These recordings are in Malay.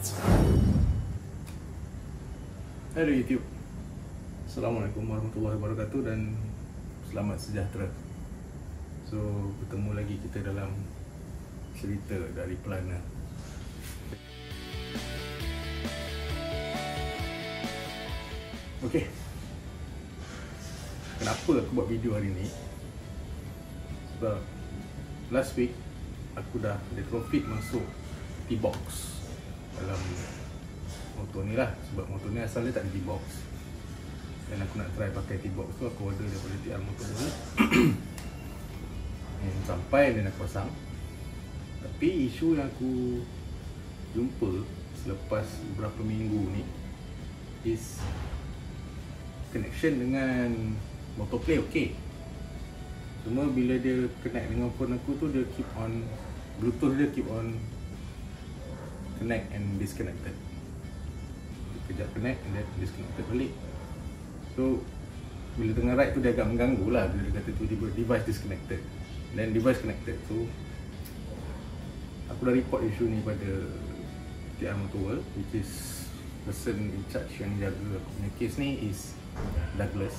Hello YouTube. Assalamualaikum warahmatullahi wabarakatuh dan selamat sejahtera. So, bertemu lagi kita dalam cerita dari pelana. Okay, kenapa aku buat video hari ni? Sebab last week aku dah retrofit masuk T-box dalam motor ni lah. Sebab motor ni asalnya tak ada T-box, dan aku nak try pakai T-box tu, aku order daripada TR Motor ni. Sampai dan aku pasang. Tapi isu yang aku jumpa selepas beberapa minggu ni is connection dengan motoplay okay. Cuma bila dia connect dengan phone aku tu, dia keep on, Bluetooth dia keep on connect and disconnected. Kejap connect and then disconnected balik. So bila tengah ride tu dia agak mengganggu lah, bila dia kata tiba-tiba device disconnected then device connected. So aku dah report isu ni pada TR Motor World, which is person in charge yang jaga aku punya case ni is Douglas.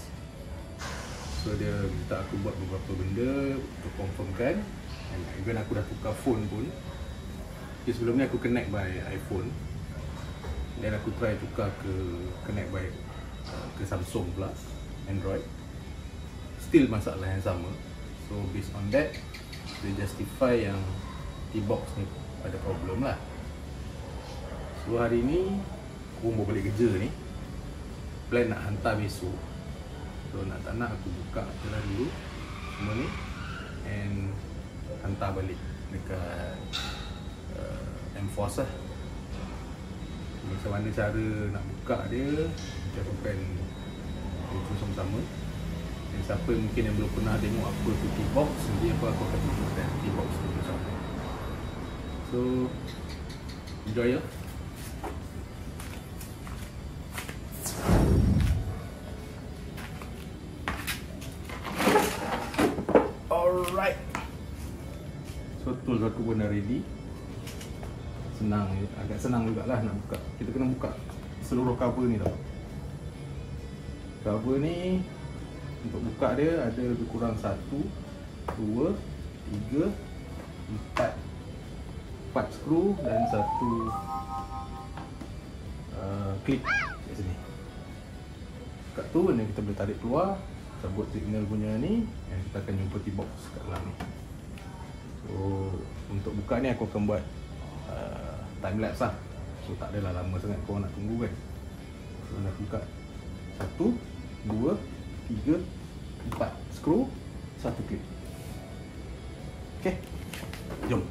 So dia minta aku buat beberapa benda untuk confirmkan, and even aku dah tukar phone pun. Okay, sebelum ni aku connect by iPhone, dan aku try tukar ke connect by ke Samsung pula, Android. Still masalah yang sama. So based on that, dia justify yang T-box ni ada problem lah. So hari ni aku mau balik kerja ni, plan nak hantar besok. So nak tak nak aku buka jalan dulu semua ni and hantar balik dekat Enforce lah. Macam mana cara nak buka dia, kita akan cuba sama-sama. Dan siapa mungkin yang belum pernah tengok apa tu T-box, nanti aku akan tunjukkan T-box tu bersama. So enjoy ya. Alright. So tools aku pun dah ready. Senang, agak senang jugalah nak buka. Kita kena buka seluruh cover ni tau. Cover ni untuk buka dia ada lebih kurang 1, 2, 3, 4 skru dan 1 clip kat sini. Kat tu ni kita boleh tarik keluar, cabut signal punya ni, dan kita akan jumpa T-box kat dalam ni. So untuk buka ni aku akan buat time lapse lah. So tak adalah lama sangat korang nak tunggu kan. So nak buka 1, 2, 3, 4 skru, 1 clip. Okay, jom.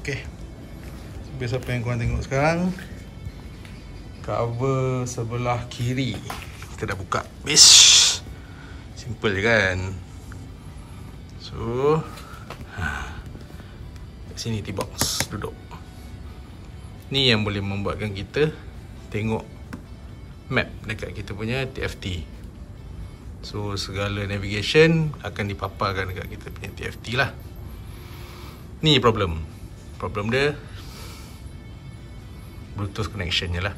Okay, biasa apa yang korang tengok sekarang, cover sebelah kiri kita dah buka. Bish, simple je kan. So kat sini T-box duduk. Ni yang boleh membuatkan kita tengok map dekat kita punya TFT. So segala navigation akan dipaparkan dekat kita punya TFT lah. Ni problem dia Bluetooth connection je lah.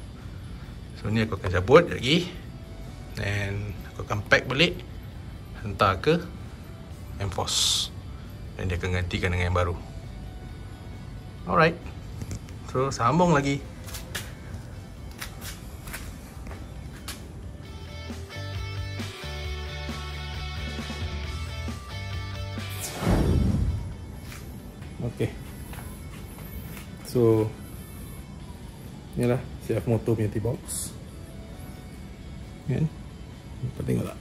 So ni aku akan cabut lagi, dan aku akan pack balik, hantar ke Enforce, dan dia akan gantikan dengan yang baru. Alright, so sambung lagi. Okay, so Inilah CF Moto punya T-box. Kan? Nampak tengok tak?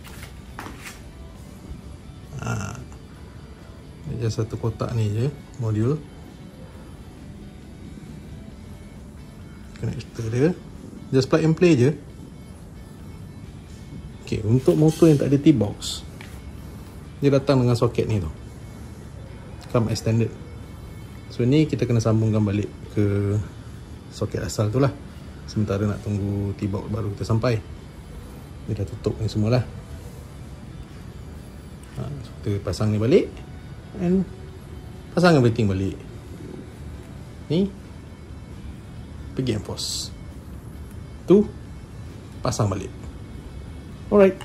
Dia just satu kotak ni je modul. Connector dia just plug and play je. Okay, untuk motor yang tak ada T-box, dia datang dengan soket ni tu, come extended. So ni kita kena sambungkan balik ke soket asal tu lah, sementara nak tunggu T-box baru kita sampai. Dia dah tutup ni semua lah. So kita pasang ni balik and pasang everything balik. Ni pergi enforce, tu pasang balik. Alright.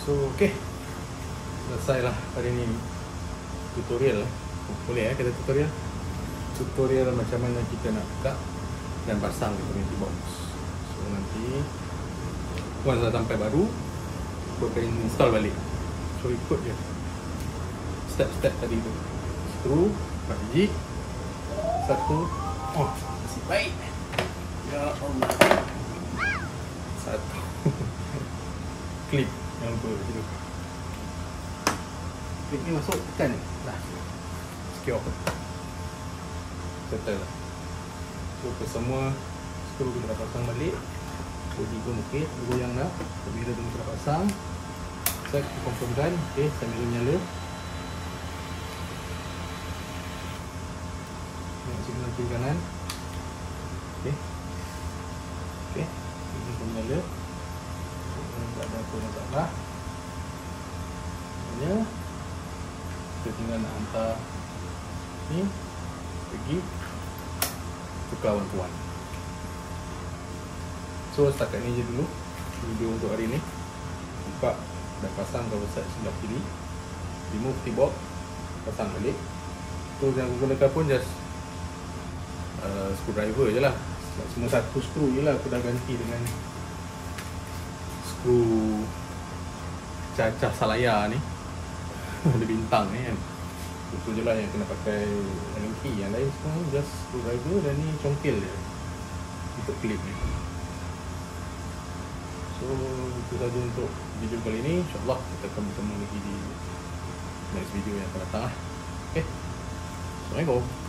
So okay, selesai lah hari ni tutorial lah. Boleh kita tutorial macam mana kita nak buka dan pasang kita punya T-box. So nanti once dah sampai baru, aku akan install balik. So ikut je step-step tadi tu. Screw 4 biji, satu, oh nasib baik, ya Allah, satu klip yang lupa dulu. Klip ni masuk, tekan ni dah secure, settle lah. So ke semua screw kita dah pasang balik. Bodi pun okey, goyang dah. Bila dah kita pasang, set confirmkan. Okay, sambil nyala. Tengok signal kiri kanan. Okay, okay, ini pun nyala. Tak ada apa masalah. Hanya kita tinggal nak hantar ni pergi tukar one-to-one. So setakat ni je dulu video untuk hari ni. Nampak dah pasang cover side sebelah kiri, remove T-box, pasang balik. Tools yang aku gunakan pun just screwdriver je lah. Semua satu skru je lah. Aku dah ganti dengan skru cacah salaya ni ada bintang ni kan. Itu je lah yang kena pakai Allen key. Yang lain semua just screwdriver dan ni congkil je untuk klip ni. So itu saja untuk video kali ni. InsyaAllah kita akan bertemu lagi di next video yang akan datang lah. Okay, Assalamualaikum.